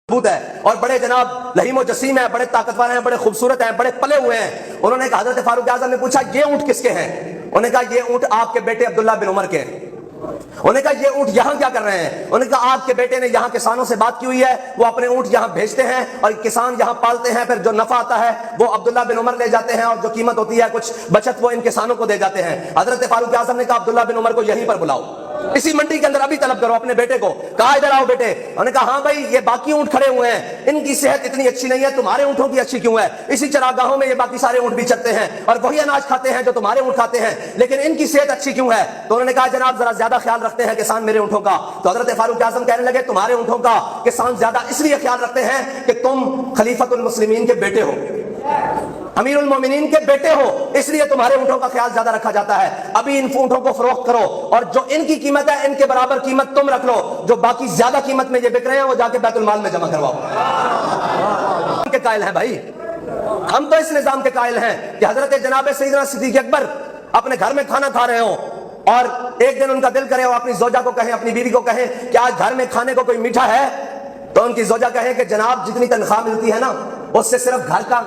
ہے اور بڑے جناب لہیم و جسیم ہیں، بڑے طاقتور ہیں، بڑے خوبصورت ہیں، بڑے پلے ہوئے ہیں۔ انہوں نے کہا، حضرت فاروق اعظم نے پوچھا یہ اونٹ کس کے ہیں؟ انہوں نے کہا یہ اونٹ آپ کے بیٹے عبداللہ بن عمر کے ہیں۔ انہوں نے کہا یہ اونٹ یہاں کیا کر رہے ہیں؟ انہوں نے کہا آپ کے بیٹے نے یہاں کسانوں سے بات کی ہوئی ہے، وہ اپنے اونٹ یہاں بھیجتے ہیں اور کسان یہاں پالتے ہیں، پھر جو نفع آتا ہے وہ عبداللہ بن عمر لے جاتے ہیں اور جو قیمت ہوتی ہے کچھ بچت وہ ان کسانوں کو دے جاتے ہیں۔ حضرت فاروق اعظم نے کہا عبداللہ بن عمر کو یہیں پر بلاؤ، اسی منڈی کے اندر ابھی طلب کرو اپنے بیٹے کو۔ کہا ادھر آؤ بیٹے۔ انہوں نے کہا ہاں بھائی یہ باقی اونٹ کھڑے ہوئے ہیں، ان کی صحت اتنی اچھی نہیں ہے، تمہارے اونٹوں کی اچھی کیوں ہے؟ اسی چراگاہوں میں یہ باقی سارے اونٹ بھی چرتے ہیں اور وہی اناج کھاتے ہیں جو تمہارے اونٹ کھاتے ہیں، لیکن ان کی صحت اچھی کیوں ہے؟ تو انہوں نے کہا جناب ذرا زیادہ خیال رکھتے ہیں کسان میرے اونٹوں کا۔ تو حضرت فاروق اعظم کہنے لگے تمہارے اونٹوں کا کسان زیادہ اس لیے خیال رکھتے ہیں کہ تم خلیفۃ المسلمین کے بیٹے ہو، امیر المومنین کے بیٹے ہو، اس لیے تمہارے اونٹوں کا خیال زیادہ رکھا جاتا ہے۔ ابھی ان اونٹوں کو فروخت کرو اور جو ان کی قیمت ہے ان کے برابر قیمت تم رکھ لو، جو باقی زیادہ قیمت میں یہ بک رہے ہیں وہ جا کے بیت المال میں جمع کرواؤ۔ کے قائل ہیں بھائی، ہم تو اس نظام کے قائل ہیں کہ حضرت جناب سیدنا صدیق اکبر اپنے گھر میں کھانا کھا رہے ہوں اور ایک دن ان کا دل کرے اور اپنی زوجہ کو کہیں، اپنی بیوی کو کہیں کہ آج گھر میں کھانے کو کوئی میٹھا ہے، تو ان کی زوجہ کہیں کہ جناب جتنی تنخواہ ملتی ہے نا اس سے صرف گھر کا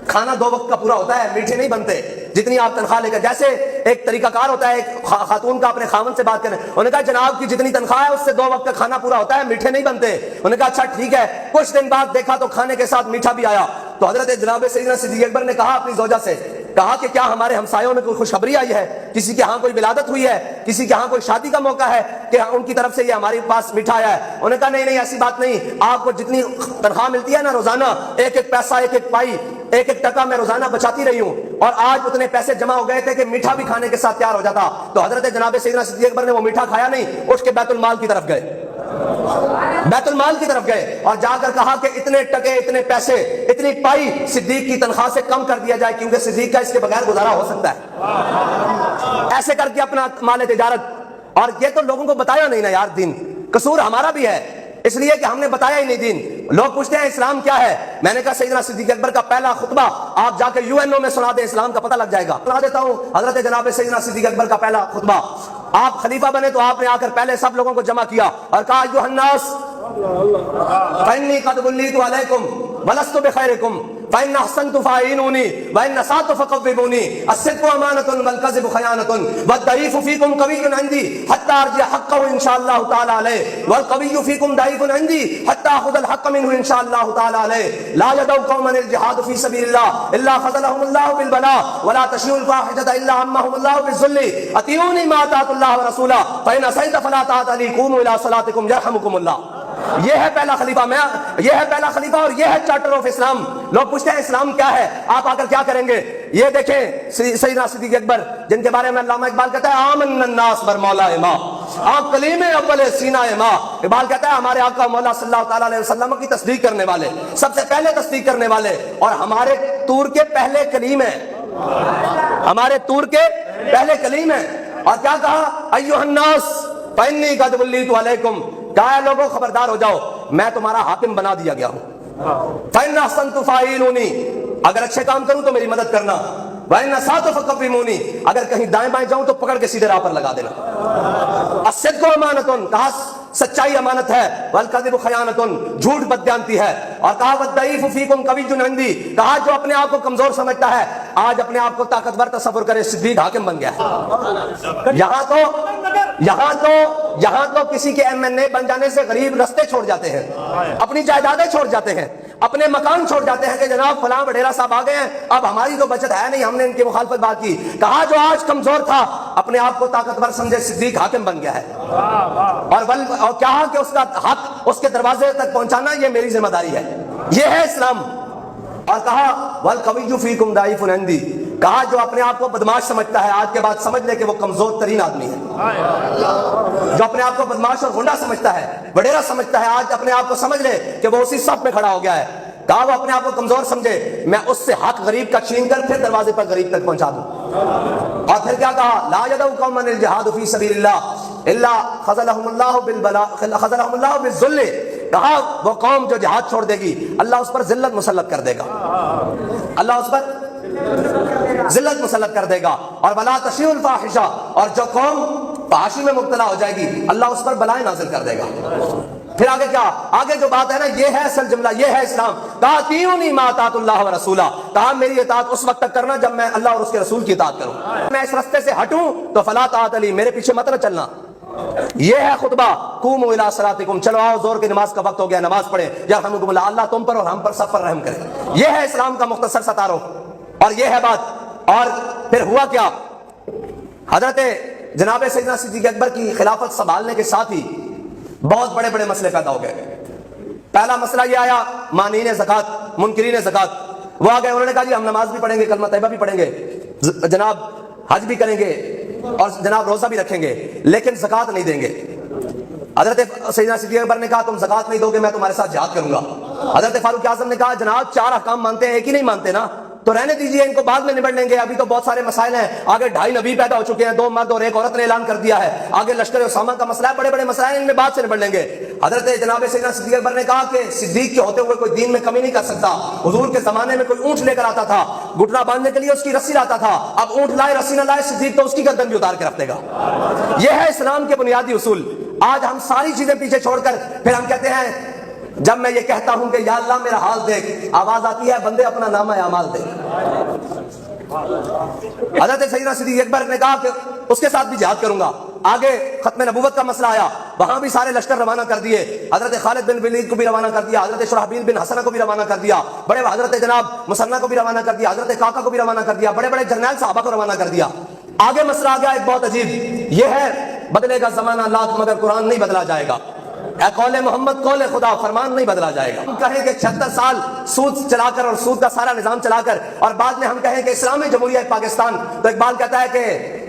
کھانا 2 وقت کا پورا ہوتا ہے، میٹھے نہیں بنتے جتنی آپ تنخواہ لے کر۔ جیسے ایک طریقہ کار ہوتا ہے ایک خاتون کا اپنے خاوند سے بات کریں، انہوں نے کہا جناب کی جتنی تنخواہ ہے اس سے 2 وقت کا کھانا پورا ہوتا ہے، میٹھے نہیں بنتے۔ انہوں نے کہا اچھا ٹھیک ہے۔ کچھ دن بعد دیکھا تو کھانے کے ساتھ میٹھا بھی آیا، تو حضرت جناب سیدنا صدیق اکبر نے کہا اپنی زوجہ سے، کہا کہ کیا ہمارے ہمسایوں میں کوئی خوشخبری آئی ہے، کسی کے ہاں کوئی ولادت ہوئی ہے، کسی کے ہاں کوئی شادی کا موقع ہے کہ ان کی طرف سے یہ ہمارے پاس میٹھا آیا ہے؟ انہوں نے کہا نہیں نہیں ایسی بات نہیں، آپ کو جتنی تنخواہ ملتی ہے نا روزانہ، ایک ایک پیسہ، ایک ایک پائی، ایک ایک ٹکا میں روزانہ بچاتی رہی ہوں اور آج اتنے پیسے جمع ہو گئے تھے کہ میٹھا بھی کھانے کے ساتھ تیار ہو جاتا۔ تو حضرت جناب سیدنا صدیق اکبر نے وہ میٹھا کھایا نہیں، اٹھ کے بیت المال کی طرف گئے، بیت المال کی طرف گئے اور جا کر کہا کہ اتنے ٹکے، اتنے پیسے، اتنی پائی صدیق کی تنخواہ سے کم کر دیا جائے کیونکہ صدیق کا اس کے بغیر گزارا ہو سکتا ہے۔ ایسے کر کے اپنا مال تجارت، اور یہ تو لوگوں کو بتایا نہیں نا یار دین، قصور ہمارا بھی ہے اس لیے کہ ہم نے بتایا ہی نہیں دین۔ لوگ پوچھتے ہیں اسلام کیا ہے، میں نے کہا سیدنا صدیق اکبر کا پہلا خطبہ آپ جا کے UNO میں سنا دیں، اسلام کا پتہ لگ جائے گا۔ سنا دیتا ہوں حضرت جناب سیدنا صدیق اکبر کا پہلا خطبہ۔ آپ خلیفہ بنے تو آپ نے آ کر پہلے سب لوگوں کو جمع کیا اور کہا ایھا الناس فإنی قد ولیت علیکم ولست بخیرکم فإن أحسنت فأعینونی وإن أسأت فقومونی الصدق امانۃ والکذب خیانۃ والضعیف فیکم قوی عندی حتی ارجع حقہ ان شاء اللہ تعالی علیہ والقوی فیکم ضعیف عندی حتی آخذ الحق منہ ان شاء اللہ تعالی علیہ لا يدع قوما الجہاد فی سبیل اللہ الا خذلهم اللہ بالبلاء ولا تشیء الفاحشۃ الا عمهم اللہ بالذل اطیعونی ما اطاعت اللہ ورسولہ فإن عصیت فلا طاعۃ لی قوموا الی صلاتکم یرحمکم اللہ۔ یہ ہے پہلا خلیفہ، یہ ہے پہلا خلیفہ اور یہ ہے چارٹر آف اسلام۔ لوگ پوچھتے ہیں اسلام کیا ہے، آپ آ کر کیا کریں گے؟ یہ دیکھیں سیدنا صدیق اکبر جن کے بارے میں علامہ اقبال کہتا ہے آمن الناس بر مولا ماں، آپ کلیم اول سینہ ماں۔ اقبال کہتا ہے ہمارے آقا مولا صلی اللہ تعالیٰ علیہ وسلم کی تصدیق کرنے والے، سب سے پہلے تصدیق کرنے والے اور ہمارے طور کے پہلے کلیم ہیں، ہمارے طور کے پہلے کلیم ہیں۔ اور کیا کہا ایھا الناس فإنی قد ولیت علیکم، کہا لوگوں خبردار ہو جاؤ میں تمہارا حاکم بنا دیا گیا ہوں۔ فإن أحسنت فأعینونی، اگر اچھے کام کروں تو میری مدد کرنا، وإن أسأت فقومونی، اگر کہیں دائیں بائیں جاؤں تو پکڑ کے سیدھے راہ پر لگا دینا۔ الصدق امانۃ، کہا سچائی امانت ہے، والکذب خیانۃ، جھوٹ بددیانتی ہے، اور کہا والضعیف فیکم قوی عندی، کہا جو اپنے آپ کو کمزور سمجھتا ہے آج اپنے آپ کو طاقتور تصور کرے، صدیق حاکم بن گیا ہے۔ یہاں تو کسی کے MNA بن جانے سے غریب رستے چھوڑ جاتے ہیں، اپنی جائیدادیں چھوڑ جاتے ہیں، اپنے مکان چھوڑ جاتے ہیں کہ جناب فلاں وڈیرا صاحب آ گئے ہیں اب ہماری تو بچت ہے نہیں، ہم نے ان کی مخالفت بات کی۔ کہا جو آج کمزور تھا اپنے آپ کو طاقتور سمجھے، صدیق حاکم بن گیا ہے۔ اور کہا کہ اس کا حق اس کے دروازے تک پہنچانا یہ میری ذمہ داری ہے، یہ ہے اسلام۔ اور کہا والقوی فیکم ضعیف عندی، کہا جو اپنے آپ کو بدماش سمجھتا ہے آج کے بعد سمجھ لے کہ وہ کمزور ترین آدمی ہے، جو اپنے آپ کو بدماش اور غنڈہ سمجھتا ہے، وڈیرا سمجھتا ہے، آج اپنے آپ کو سمجھ لے کہ وہ اسی صف میں کھڑا ہو گیا ہے۔ کہا وہ اپنے آپ کو کمزور سمجھے میں اس سے حق غریب کا چھین کر پھر دروازے پر غریب تک پہنچا دوں۔ اور پھر کیا کہا لا يدع قوما الجہاد فی سبیل اللہ الا خذلهم اللہ بالبلاء خذلهم اللہ بالذل، کہا وہ قوم جو جہاد چھوڑ دے گی اللہ اس پر ذلت مسلط کر دے گا، اللہ اس پر ذلت مسلط کر دے گا۔ اور ولا تشیء الفاحشہ، اور جو قوم فحاشی میں مبتلا ہو جائے گی اللہ اس پر بلائیں نازل کر دے گا۔ پھر آگے کیا؟ آگے جو بات ہے نا، یہ ہے اصل جملہ، یہ ہے اسلام. کہا اطیعونی ما اطاعت اللہ و رسولہ، کہا میری اطاعت اس وقت تک کرنا جب میں اللہ اور اس کے رسول کی اطاعت کروں. میں اس رستے سے ہٹوں تو فلا طاعت لی، میرے پیچھے مت نہ چلنا. یہ ہے خطبہ. قوموا الی صلاتکم، چلو آؤ زور کی نماز کا وقت ہو گیا، نماز پڑھیں. یرحمکم اللہ، اللہ تم پر اور ہم پر سب پر رحم کرے. یہ ہے اسلام کا مختصر سا تعارف، اور یہ ہے بات. اور پھر ہوا کیا؟ حضرت جناب سیدنا صدیق اکبر کی خلافت سنبھالنے کے ساتھ ہی بہت بڑے بڑے مسئلے پیدا ہو گئے. پہلا مسئلہ یہ آیا، مانعین زکات، منکرین زکات. وہ آ گئے، انہوں نے کہا جی ہم نماز بھی پڑھیں گے، کلمہ طیبہ بھی پڑھیں گے، جناب حج بھی کریں گے، اور جناب روزہ بھی رکھیں گے، لیکن زکات نہیں دیں گے. حضرت سیدنا صدیق اکبر نے کہا تم زکات نہیں دو گے، میں تمہارے ساتھ جہاد کروں گا. حضرت فاروق اعظم نے کہا جناب 4 احکام مانتے ہیں، ایک ہی نہیں مانتے نا، تو رہنے دیجئے، ان کو بعد میں نبڑ لیں گے، ابھی تو بہت سارے مسائل ہیں. آگے 2.5 نبی پیدا ہو چکے ہیں، 2 مرد اور 1 عورت نے اعلان کر دیا ہے. آگے لشکر اسامہ کا مسئلہ ہے، بڑے بڑے مسائل، ان میں بعد سے نبڑ لیں گے. حضرت جناب سیدنا صدیق اکبر نے کہا کہ صدیق کے ہوتے ہوئے کوئی دین میں کمی نہیں کر سکتا. حضور کے زمانے میں کوئی اونٹ لے کر آتا تھا، گھٹنا باندھنے کے لیے اس کی رسی لاتا تھا، اب اونٹ لائے رسی نہ لائے، صدیق تو اس کی گردن بھی اتار کے رکھ دے گا. یہ ہے اسلام کے بنیادی اصول. آج ہم ساری چیزیں پیچھے چھوڑ کر پھر ہم کہتے ہیں، جب میں یہ کہتا ہوں کہ یا اللہ میرا حال دیکھ، آواز آتی ہے بندے اپنا نامہ اعمال دیکھ. حضرت سیدنا صدیق اکبر نے کہا کہ اس کے ساتھ بھی جہاد کروں گا. آگے ختم نبوت کا مسئلہ آیا، وہاں بھی سارے لشکر روانہ کر دیے. حضرت خالد بن ولید کو بھی روانہ کر دیا، حضرت شرحبیل بن حسنہ کو بھی روانہ کر دیا، بڑے حضرت جناب مسنہ کو بھی روانہ کر دیا، حضرت کاکا کو بھی روانہ کر دیا، بڑے بڑے جرنیل صحابہ کو روانہ کر دیا. آگے مسئلہ آ گیا ایک بہت عجیب، یہ ہے بدلے گا زمانہ لاکھ مگر قرآن نہیں بدلا جائے گا. اے قول محمد قول خدا، فرمان نہیں بدلا جائے گا. ہم کہیں کہ 76 سال سود چلا کر اور سود کا سارا نظام چلا کر، اور بعد میں ہم کہیں کہ اسلامی جمہوریہ پاکستان، تو اقبال کہتا ہے کہ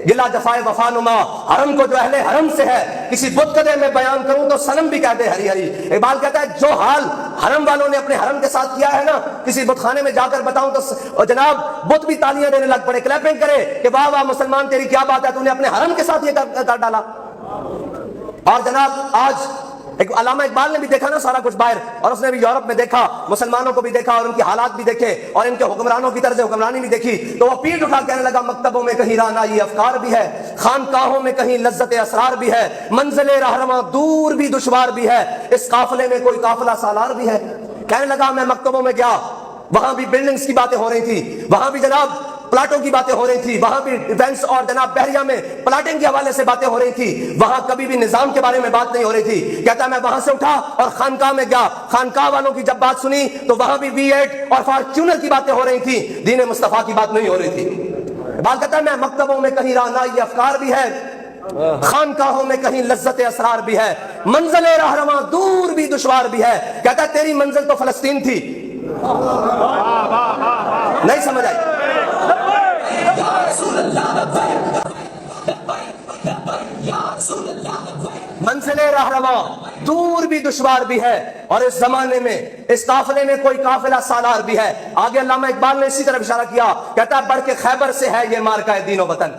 گلا جفائے وفا نما، حرم کو جو اہل حرم سے ہے کسی بت کدے میں بیان کروں تو صنم بھی کہتے ہری ہری. اقبال کہتا ہے جو حال حرم والوں نے اپنے حرم کے ساتھ کیا ہے نا، کسی بت خانے میں جا کر بتاؤں تو جناب بت بھی تالیاں دینے لگ پڑے، کلیپنگ کرے کہ واہ واہ مسلمان تیری کیا بات ہے، تو نے اپنے حرم کے ساتھ یہ کر ڈالا. اور جناب آج علامہ اقبال نے بھی دیکھا نا سارا کچھ باہر، اور اس نے بھی یورپ میں دیکھا، مسلمانوں کو بھی دیکھا اور ان کی حالات بھی دیکھے اور ان کے حکمرانوں کی طرز حکمرانی بھی دیکھی. تو وہ پیٹ اٹھا کہنے لگا مکتبوں میں کہیں رانائی افکار بھی ہے، خانقاہوں میں کہیں لذت اسرار بھی ہے، منزل رہنما دور بھی دشوار بھی ہے، اس قافلے میں کوئی قافلہ سالار بھی ہے. کہنے لگا میں مکتبوں میں گیا، وہاں بھی بلڈنگز کی باتیں ہو رہی تھی، وہاں بھی جناب پلاٹوں کی باتیں ہو رہی تھی، وہاں بھی ڈیفنس اور جناب بحریہ میں پلاٹنگ کے حوالے سے باتیں ہو رہی تھی، وہاں کبھی بھی نظام کے بارے میں بات نہیں ہو رہی تھی. کہتا میں وہاں سے اٹھا اور خانقاہ میں گیا، خانقاہ والوں کی جب بات سنی تو وہاں بھی V8 اور فارچونر کی باتیں ہو رہی تھی، دین مصطفیٰ کی بات نہیں ہو رہی تھی. بات کہتا ہے میں مکتبوں میں کہیں رانائی افکار بھی ہے، خانقاہوں میں کہیں لذت اسرار بھی ہے، منزل رہنما دور بھی دشوار بھی ہے. کہتا ہے تیری منزل تو فلسطین تھی. نہیں سمجھ آئی؟ منزل رہنما دور بھی دشوار بھی ہے، اور اس زمانے میں اس قافلے میں کوئی قافلہ سالار بھی ہے. آگے علامہ اقبال نے اسی طرف اشارہ کیا، کہتا ہے بڑھ کے خیبر سے ہے یہ مارکہ دین و وطن.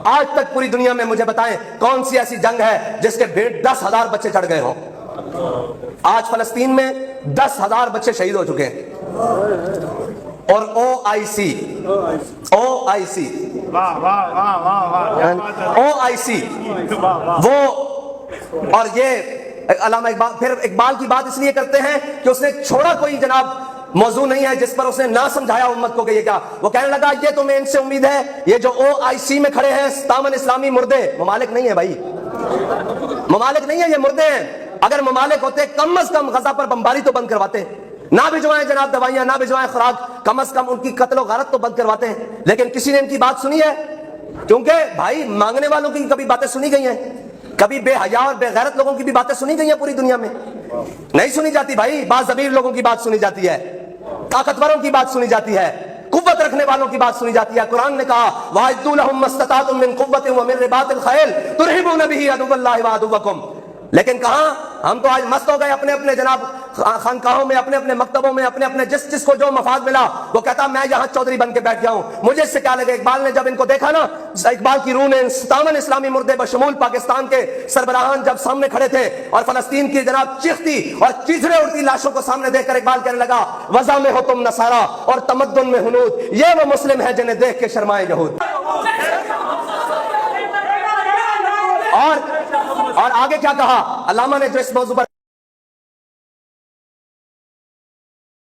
آج تک پوری دنیا میں مجھے بتائیں کون سی ایسی جنگ ہے جس کے 10,000 بچے چڑھ گئے ہوں. آج فلسطین میں 10,000 بچے شہید ہو چکے ہیں. اور OIC وہ، اور یہ علامہ اقبال پھر اقبال کی بات اس لیے کرتے ہیں کہ اس نے چھوڑا کوئی جناب موضوع نہیں ہے جس پر اس نے نہ سمجھایا امت کو کہ یہ کیا. وہ کہنے لگا یہ تو میں ان سے امید ہے، یہ جو OIC میں کھڑے ہیں دامن اسلامی مردے، ممالک نہیں ہے بھائی، ممالک نہیں ہے، یہ مردے ہیں. اگر ممالک ہوتے کم از کم غزہ پر بمباری تو بند کرواتے، نہ بھجوائیں جناب دوائیاں، نہ بھجوائیں خوراک، کم از کم ان کی قتل و غارت تو بند کرواتے ہیں. لیکن کسی نے ان کی بات سنی ہے؟ کیونکہ بھائی مانگنے والوں کی کبھی باتیں سنی گئی ہیں، کبھی بے حیا اور بے غیرت لوگوں کی بھی باتیں سنی گئی ہیں پوری دنیا میں؟ نہیں سنی جاتی بھائی. باز ضمیر لوگوں کی بات سنی جاتی ہے، طاقتوروں کی بات سنی جاتی ہے، قوت رکھنے والوں کی بات سنی جاتی ہے. قرآن نے کہا وَأَعِدُّوا لَهُم مَّا اسْتَطَعْتُم مِّن قُوَّةٍ وَمِن رِّبَاطِ الْخَيْلِ تُرْهِبُونَ بِهِ عَدُوَّ اللَّهِ وَعَدُوَّكُمْ. لیکن کہاں ہم تو آج مست ہو گئے اپنے اپنے جناب خانقاہوں میں، اپنے اپنے مکتبوں میں، اپنے اپنے جس کو جو مفاد ملا وہ کہتا میں یہاں چودھری بن کے بیٹھ گیا ہوں، مجھے اس سے کیا لگے. اقبال نے جب ان کو دیکھا نا، اقبال کی روح نے 57 اسلامی مردے بشمول پاکستان کے سربراہان جب سامنے کھڑے تھے اور فلسطین کی جناب چیختی اور چیخڑے اڑتی لاشوں کو سامنے دیکھ کر اقبال کہنے لگا وضع میں ہو تم نصارا اور تمدن میں ہنود، یہ وہ مسلم ہے جنہیں دیکھ کے شرمائے یہود. اور آگے کیا کہا علامہ نے جو اس موضوع پر